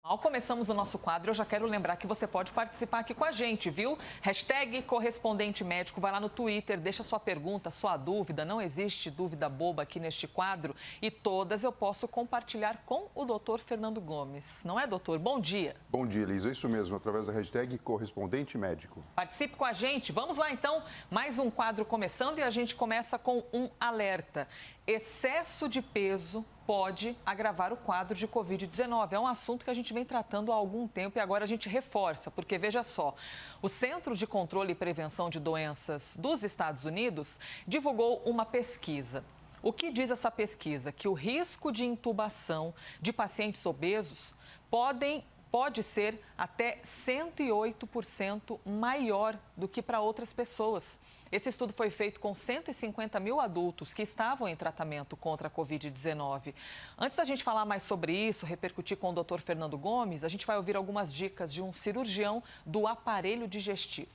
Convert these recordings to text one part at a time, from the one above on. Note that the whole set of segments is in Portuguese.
Ao começamos o nosso quadro, eu já quero lembrar que você pode participar aqui com a gente, viu? Hashtag correspondente médico, vai lá no Twitter, deixa sua pergunta, sua dúvida, não existe dúvida boba aqui neste quadro e todas eu posso compartilhar com o doutor Fernando Gomes. Não é, doutor? Bom dia. Bom dia, Elisa. Isso mesmo, através da hashtag correspondente médico. Participe com a gente. Vamos lá, então. Mais um quadro começando e a gente começa com um alerta. Excesso de peso pode agravar o quadro de Covid-19. É um assunto que a gente vem tratando há algum tempo e agora a gente reforça, porque veja só, o Centro de Controle e Prevenção de Doenças dos Estados Unidos divulgou uma pesquisa. O que diz essa pesquisa? Que o risco de intubação de pacientes obesos pode ser até 108% maior do que para outras pessoas. Esse estudo foi feito com 150 mil adultos que estavam em tratamento contra a Covid-19. Antes da gente falar mais sobre isso, repercutir com o Dr. Fernando Gomes, a gente vai ouvir algumas dicas de um cirurgião do aparelho digestivo.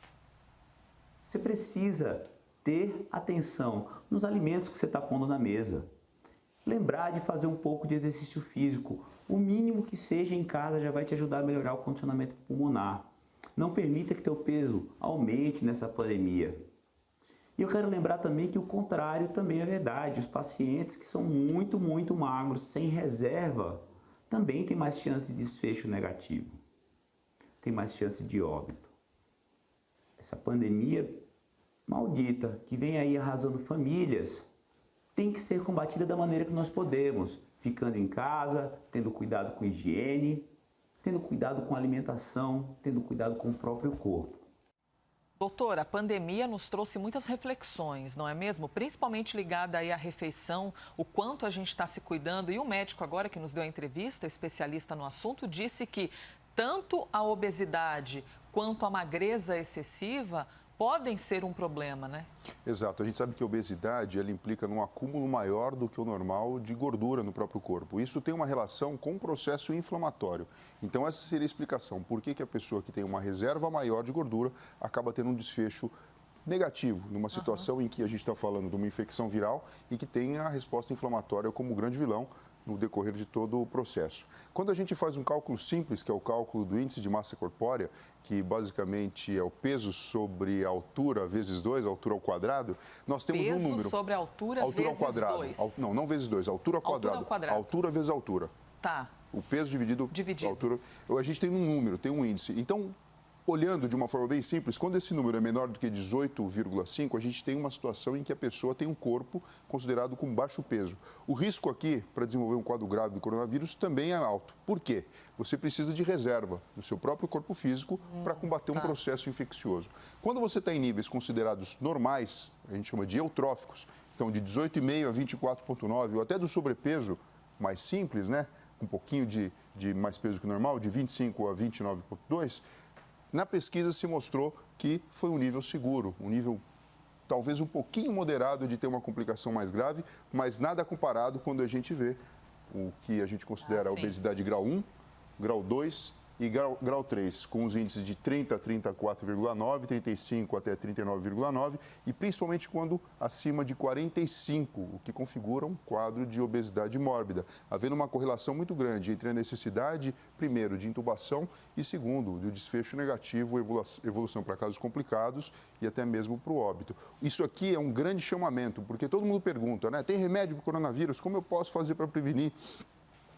Você precisa ter atenção nos alimentos que você está pondo na mesa. Lembrar de fazer um pouco de exercício físico. O mínimo que seja em casa já vai te ajudar a melhorar o condicionamento pulmonar. Não permita que teu peso aumente nessa pandemia. E eu quero lembrar também que o contrário também é verdade. Os pacientes que são muito magros, sem reserva, também têm mais chance de desfecho negativo. Tem mais chance de óbito. Essa pandemia maldita que vem aí arrasando famílias tem que ser combatida da maneira que nós podemos. Ficando em casa, tendo cuidado com higiene, tendo cuidado com a alimentação, tendo cuidado com o próprio corpo. Doutor, a pandemia nos trouxe muitas reflexões, não é mesmo? Principalmente ligada aí à refeição, o quanto a gente está se cuidando. E o médico agora que nos deu a entrevista, especialista no assunto, disse que tanto a obesidade quanto a magreza excessiva podem ser um problema, né? Exato. A gente sabe que a obesidade ela implica num acúmulo maior do que o normal de gordura no próprio corpo. Isso tem uma relação com o processo inflamatório. Então, essa seria a explicação. Por que a pessoa que tem uma reserva maior de gordura acaba tendo um desfecho negativo, numa situação em que a gente está falando de uma infecção viral e que tem a resposta inflamatória como grande vilão no decorrer de todo o processo. Quando a gente faz um cálculo simples, que é o cálculo do índice de massa corpórea, que basicamente é o peso sobre a altura vezes 2, a altura ao quadrado, nós temos um número. Peso sobre a altura vezes ao quadrado. 2. Não vezes 2, altura ao quadrado. Altura vezes altura. Tá. O peso dividido. A altura. A gente tem um número, tem um índice. Então, olhando de uma forma bem simples, quando esse número é menor do que 18,5, a gente tem uma situação em que a pessoa tem um corpo considerado com baixo peso. O risco aqui para desenvolver um quadro grave do coronavírus também é alto. Por quê? Você precisa de reserva no seu próprio corpo físico para combater um processo infeccioso. Quando você está em níveis considerados normais, a gente chama de eutróficos, então de 18,5 a 24,9 ou até do sobrepeso mais simples, né? Um pouquinho de mais peso que o normal, de 25 a 29,2, na pesquisa se mostrou que foi um nível seguro, um nível talvez um pouquinho moderado de ter uma complicação mais grave, mas nada comparado quando a gente vê o que a gente considera a obesidade grau 1, grau 2 e grau 3, com os índices de 30 a 34,9, 35 até 39,9 e principalmente quando acima de 45, o que configura um quadro de obesidade mórbida, havendo uma correlação muito grande entre a necessidade, primeiro, de intubação e, segundo, do desfecho negativo, evolução para casos complicados e até mesmo para o óbito. Isso aqui é um grande chamamento, porque todo mundo pergunta, né? Tem remédio para o coronavírus? Como eu posso fazer para prevenir?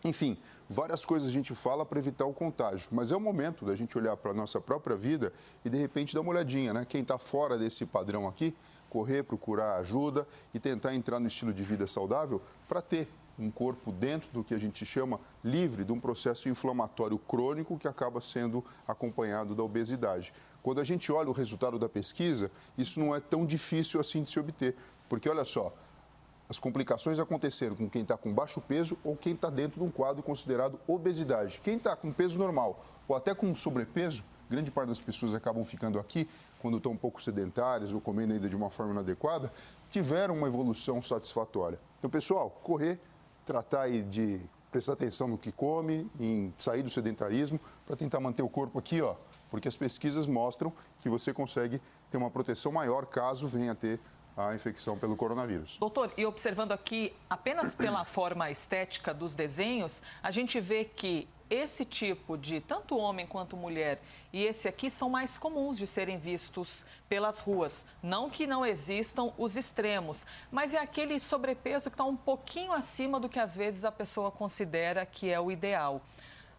Enfim, várias coisas a gente fala para evitar o contágio, mas é o momento da gente olhar para a nossa própria vida e, de repente, dar uma olhadinha, né? Quem está fora desse padrão aqui, correr, procurar ajuda e tentar entrar no estilo de vida saudável para ter um corpo dentro do que a gente chama livre de um processo inflamatório crônico que acaba sendo acompanhado da obesidade. Quando a gente olha o resultado da pesquisa, isso não é tão difícil assim de se obter, porque, olha só, as complicações aconteceram com quem está com baixo peso ou quem está dentro de um quadro considerado obesidade. Quem está com peso normal ou até com sobrepeso, grande parte das pessoas acabam ficando aqui quando estão um pouco sedentárias ou comendo ainda de uma forma inadequada, tiveram uma evolução satisfatória. Então, pessoal, correr, tratar aí de prestar atenção no que come, em sair do sedentarismo, para tentar manter o corpo aqui, ó, porque as pesquisas mostram que você consegue ter uma proteção maior caso venha a ter a infecção pelo coronavírus. Doutor, e observando aqui apenas pela forma estética dos desenhos, a gente vê que esse tipo de, tanto homem quanto mulher, e esse aqui são mais comuns de serem vistos pelas ruas. Não que não existam os extremos, mas é aquele sobrepeso que está um pouquinho acima do que às vezes a pessoa considera que é o ideal.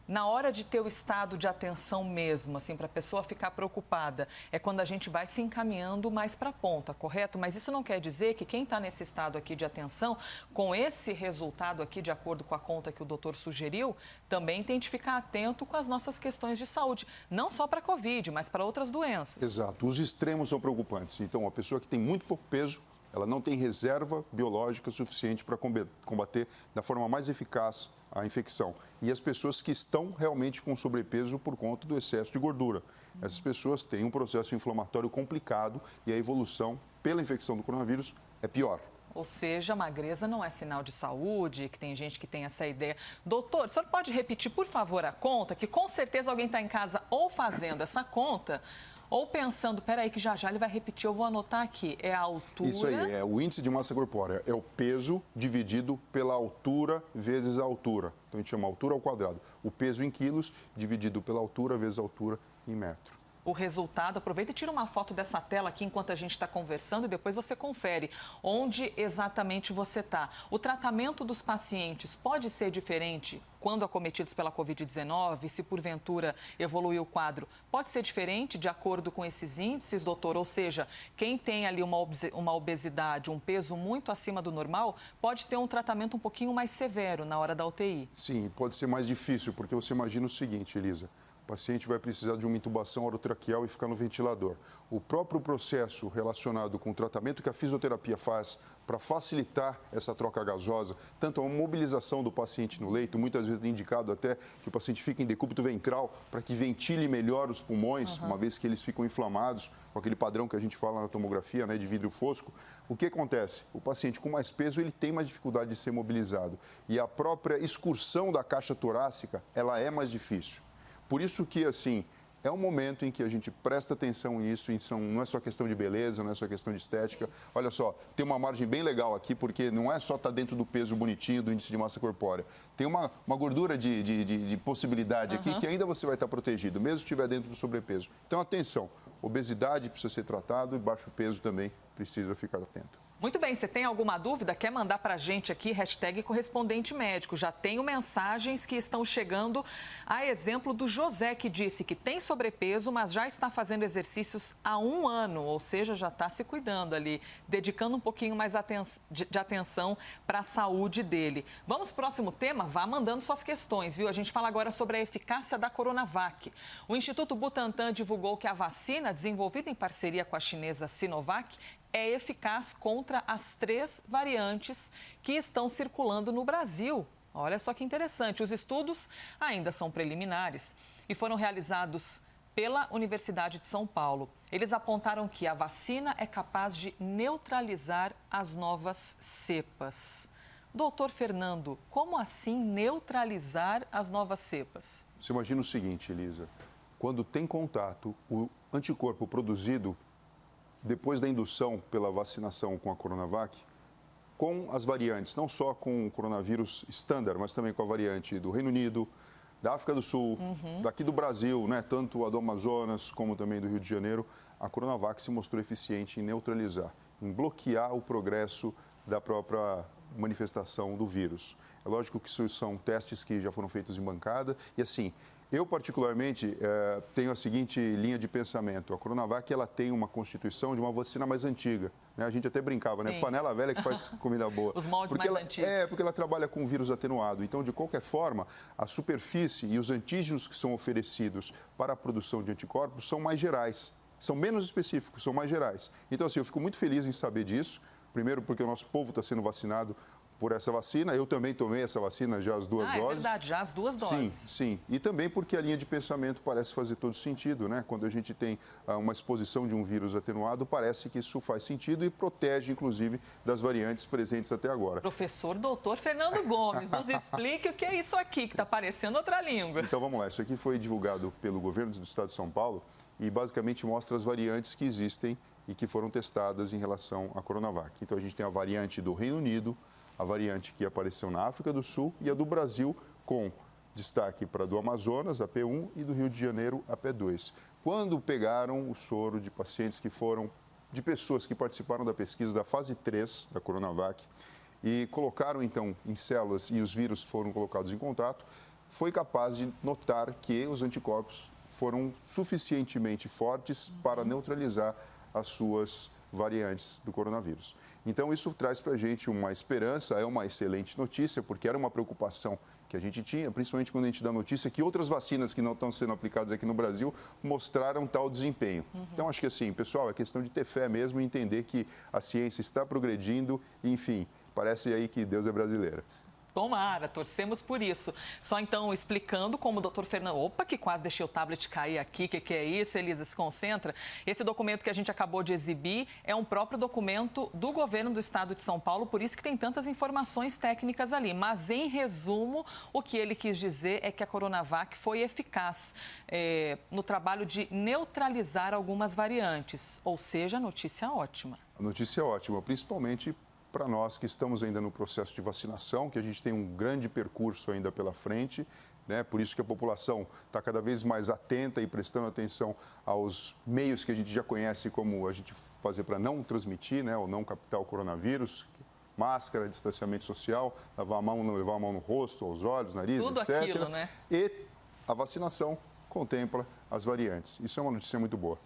Na hora de ter o estado de atenção mesmo, assim, para a pessoa ficar preocupada, é quando a gente vai se encaminhando mais para a ponta, correto? Mas isso não quer dizer que quem está nesse estado aqui de atenção, com esse resultado aqui, de acordo com a conta que o doutor sugeriu, também tem de ficar atento com as nossas questões de saúde, não só para a Covid, mas para outras doenças. Exato, os extremos são preocupantes. Então, a pessoa que tem muito pouco peso, ela não tem reserva biológica suficiente para combater da forma mais eficaz a infecção. E as pessoas que estão realmente com sobrepeso por conta do excesso de gordura. Essas pessoas têm um processo inflamatório complicado e a evolução pela infecção do coronavírus é pior. Ou seja, magreza não é sinal de saúde, que tem gente que tem essa ideia. Doutor, o senhor pode repetir, por favor, a conta, que com certeza alguém está em casa ou fazendo essa conta, ou pensando, peraí que já ele vai repetir, eu vou anotar aqui, é a altura... Isso aí, é o índice de massa corpórea, é o peso dividido pela altura vezes a altura. Então, a gente chama altura ao quadrado. O peso em quilos dividido pela altura vezes a altura em metro. O resultado, aproveita e tira uma foto dessa tela aqui enquanto a gente está conversando e depois você confere onde exatamente você está. O tratamento dos pacientes pode ser diferente quando acometidos pela Covid-19, se porventura evoluir o quadro, pode ser diferente de acordo com esses índices, doutor? Ou seja, quem tem ali uma obesidade, um peso muito acima do normal, pode ter um tratamento um pouquinho mais severo na hora da UTI? Sim, pode ser mais difícil, porque você imagina o seguinte, Elisa. O paciente vai precisar de uma intubação orotraqueal e ficar no ventilador. O próprio processo relacionado com o tratamento que a fisioterapia faz para facilitar essa troca gasosa, tanto a mobilização do paciente no leito, muitas vezes é indicado até que o paciente fique em decúbito ventral para que ventile melhor os pulmões, uma vez que eles ficam inflamados, com aquele padrão que a gente fala na tomografia, né, de vidro fosco. O que acontece? O paciente com mais peso, ele tem mais dificuldade de ser mobilizado. E a própria excursão da caixa torácica, ela é mais difícil. Por isso que, assim, é um momento em que a gente presta atenção nisso, não é só questão de beleza, não é só questão de estética. Olha só, tem uma margem bem legal aqui, porque não é só estar dentro do peso bonitinho, do índice de massa corpórea. Tem uma gordura de possibilidade aqui que ainda você vai estar protegido, mesmo se estiver dentro do sobrepeso. Então, atenção, obesidade precisa ser tratado e baixo peso também precisa ficar atento. Muito bem, você tem alguma dúvida? Quer mandar para a gente aqui, #correspondente médico. Já tenho mensagens que estão chegando, a exemplo do José, que disse que tem sobrepeso, mas já está fazendo exercícios há 1 ano, ou seja, já está se cuidando ali, dedicando um pouquinho mais de atenção para a saúde dele. Vamos para o próximo tema? Vá mandando suas questões, viu? A gente fala agora sobre a eficácia da Coronavac. O Instituto Butantan divulgou que a vacina, desenvolvida em parceria com a chinesa Sinovac, é eficaz contra as 3 variantes que estão circulando no Brasil. Olha só que interessante, os estudos ainda são preliminares e foram realizados pela Universidade de São Paulo. Eles apontaram que a vacina é capaz de neutralizar as novas cepas. Doutor Fernando, como assim neutralizar as novas cepas? Você imagina o seguinte, Elisa, quando tem contato, o anticorpo produzido depois da indução pela vacinação com a Coronavac, com as variantes, não só com o coronavírus standard, mas também com a variante do Reino Unido, da África do Sul, daqui do Brasil, né, tanto a do Amazonas como também do Rio de Janeiro, a Coronavac se mostrou eficiente em neutralizar, em bloquear o progresso da própria manifestação do vírus. É lógico que isso são testes que já foram feitos em bancada e, assim, eu, particularmente, tenho a seguinte linha de pensamento. A Coronavac, ela tem uma constituição de uma vacina mais antiga. Né? A gente até brincava, né? Panela velha que faz comida boa. Os moldes porque mais antigos. Porque ela trabalha com vírus atenuado. Então, de qualquer forma, a superfície e os antígenos que são oferecidos para a produção de anticorpos são mais gerais. São menos específicos, são mais gerais. Então, assim, eu fico muito feliz em saber disso. Primeiro, porque o nosso povo está sendo vacinado por essa vacina. Eu também tomei essa vacina, já as 2 doses. É verdade, já as 2 doses. Sim. E também porque a linha de pensamento parece fazer todo sentido, né? Quando a gente tem uma exposição de um vírus atenuado, parece que isso faz sentido e protege, inclusive, das variantes presentes até agora. Professor doutor Fernando Gomes, nos explique o que é isso aqui, que está parecendo outra língua. Então, vamos lá. Isso aqui foi divulgado pelo governo do estado de São Paulo e basicamente mostra as variantes que existem e que foram testadas em relação à Coronavac. Então, a gente tem a variante do Reino Unido, a variante que apareceu na África do Sul e a do Brasil com Destaque para do Amazonas, a P1, e do Rio de Janeiro, a P2. Quando pegaram o soro de pacientes que foram, de pessoas que participaram da pesquisa da fase 3 da Coronavac e colocaram, então, em células e os vírus foram colocados em contato, foi capaz de notar que os anticorpos foram suficientemente fortes para neutralizar as suas variantes do coronavírus. Então, isso traz para a gente uma esperança, é uma excelente notícia, porque era uma preocupação que a gente tinha, principalmente quando a gente dá notícia que outras vacinas que não estão sendo aplicadas aqui no Brasil mostraram tal desempenho. Então, acho que assim, pessoal, é questão de ter fé mesmo e entender que a ciência está progredindo e, enfim, parece aí que Deus é brasileiro. Tomara, torcemos por isso. Só então explicando como o doutor Fernando... Opa, que quase deixei o tablet cair aqui. O que é isso, Elisa? Se concentra. Esse documento que a gente acabou de exibir é um próprio documento do governo do estado de São Paulo, por isso que tem tantas informações técnicas ali. Mas, em resumo, o que ele quis dizer é que a Coronavac foi eficaz no trabalho de neutralizar algumas variantes. Ou seja, notícia ótima. A notícia é ótima, principalmente para nós que estamos ainda no processo de vacinação, que a gente tem um grande percurso ainda pela frente, né? Por isso que a população está cada vez mais atenta e prestando atenção aos meios que a gente já conhece, como a gente fazer para não transmitir, né? Ou não captar o coronavírus, máscara, distanciamento social, levar a mão no rosto, aos olhos, nariz, tudo etc. Aquilo, né? E a vacinação contempla as variantes. Isso é uma notícia muito boa.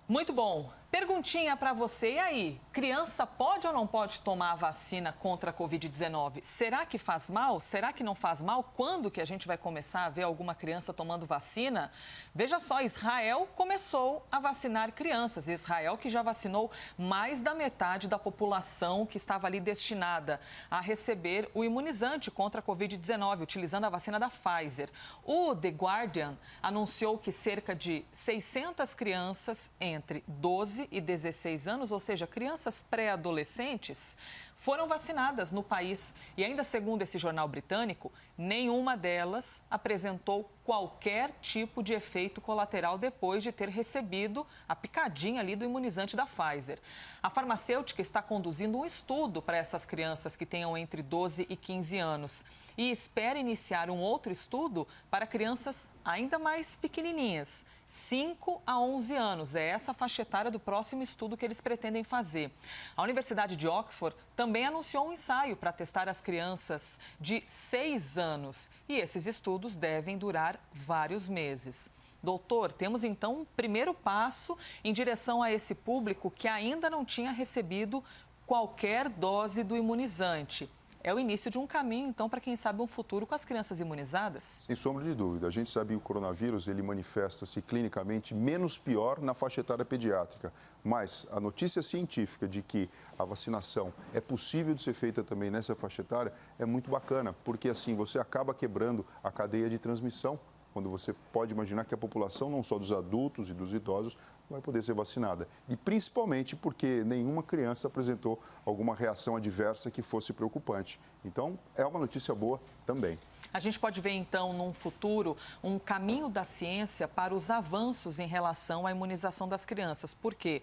Muito bom. Perguntinha para você. E aí, criança pode ou não pode tomar a vacina contra a Covid-19? Será que faz mal? Será que não faz mal? Quando que a gente vai começar a ver alguma criança tomando vacina? Veja só, Israel começou a vacinar crianças. Israel que já vacinou mais da metade da população que estava ali destinada a receber o imunizante contra a Covid-19, utilizando a vacina da Pfizer. O The Guardian anunciou que cerca de 600 crianças entre 12 e 16 anos, ou seja, crianças pré-adolescentes, foram vacinadas no país. E ainda segundo esse jornal britânico, nenhuma delas apresentou qualquer tipo de efeito colateral depois de ter recebido a picadinha ali do imunizante da Pfizer. A farmacêutica está conduzindo um estudo para essas crianças que tenham entre 12 e 15 anos e espera iniciar um outro estudo para crianças ainda mais pequenininhas, 5 a 11 anos. É essa a faixa etária do próximo estudo que eles pretendem fazer. A Universidade de Oxford também anunciou um ensaio para testar as crianças de 6 anos. E esses estudos devem durar vários meses. Doutor, temos então um primeiro passo em direção a esse público que ainda não tinha recebido qualquer dose do imunizante. É o início de um caminho, então, para quem sabe um futuro com as crianças imunizadas? Sem sombra de dúvida. A gente sabe que o coronavírus ele manifesta-se clinicamente menos pior na faixa etária pediátrica. Mas a notícia científica de que a vacinação é possível de ser feita também nessa faixa etária é muito bacana, porque assim você acaba quebrando a cadeia de transmissão. Quando você pode imaginar que a população, não só dos adultos e dos idosos, vai poder ser vacinada. E principalmente porque nenhuma criança apresentou alguma reação adversa que fosse preocupante. Então, é uma notícia boa também. A gente pode ver, então, num futuro, um caminho da ciência para os avanços em relação à imunização das crianças. Por quê?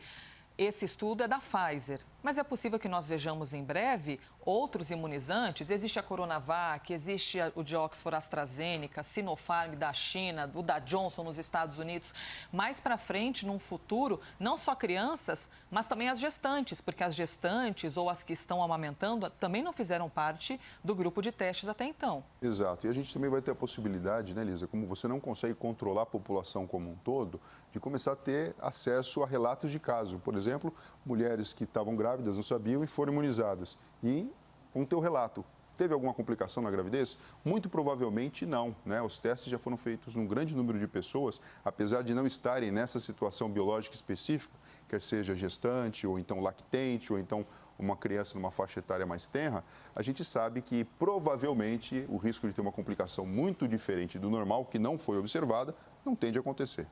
Esse estudo é da Pfizer, mas é possível que nós vejamos em breve outros imunizantes. Existe a Coronavac, existe o de Oxford AstraZeneca, Sinopharm da China, o da Johnson nos Estados Unidos. Mais para frente, num futuro, não só crianças, mas também as gestantes, porque as gestantes ou as que estão amamentando também não fizeram parte do grupo de testes até então. Exato. E a gente também vai ter a possibilidade, né, Lisa, como você não consegue controlar a população como um todo, de começar a ter acesso a relatos de caso. Por exemplo, mulheres que estavam grávidas, não sabiam e foram imunizadas. E vão ter o relato. Teve alguma complicação na gravidez? Muito provavelmente não, né? Os testes já foram feitos num grande número de pessoas, apesar de não estarem nessa situação biológica específica, quer seja gestante, ou então lactente, ou então uma criança numa faixa etária mais tenra, a gente sabe que provavelmente o risco de ter uma complicação muito diferente do normal, que não foi observada, não tende a acontecer.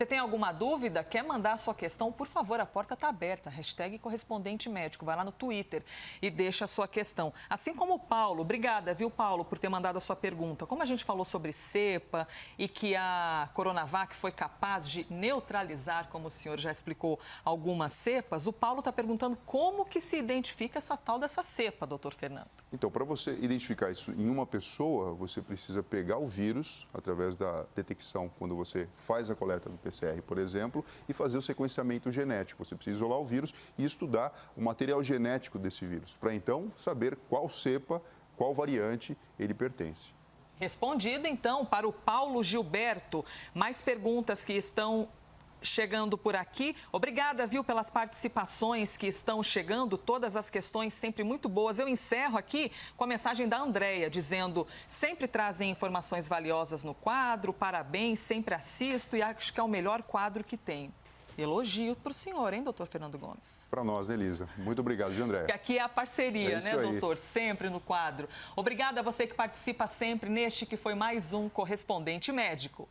Você tem alguma dúvida? Quer mandar a sua questão? Por favor, a porta está aberta. #correspondente médico. Vai lá no Twitter e deixa a sua questão. Assim como o Paulo. Obrigada, viu, Paulo, por ter mandado a sua pergunta. Como a gente falou sobre cepa e que a Coronavac foi capaz de neutralizar, como o senhor já explicou, algumas cepas, o Paulo está perguntando como que se identifica essa tal dessa cepa, doutor Fernando. Então, para você identificar isso em uma pessoa, você precisa pegar o vírus através da detecção, quando você faz a coleta do PCR, por exemplo, e fazer o sequenciamento genético. Você precisa isolar o vírus e estudar o material genético desse vírus, para então saber qual cepa, qual variante ele pertence. Respondido, então, para o Paulo Gilberto. Mais perguntas que estão chegando por aqui. Obrigada, viu, pelas participações que estão chegando, todas as questões sempre muito boas. Eu encerro aqui com a mensagem da Andréia, dizendo: sempre trazem informações valiosas no quadro, parabéns, sempre assisto e acho que é o melhor quadro que tem. Elogio para o senhor, hein, doutor Fernando Gomes? Para nós, né, Elisa? Muito obrigado, viu, André? Porque aqui é a parceria, né, doutor? Sempre no quadro. Obrigada a você que participa sempre neste que foi mais um Correspondente Médico.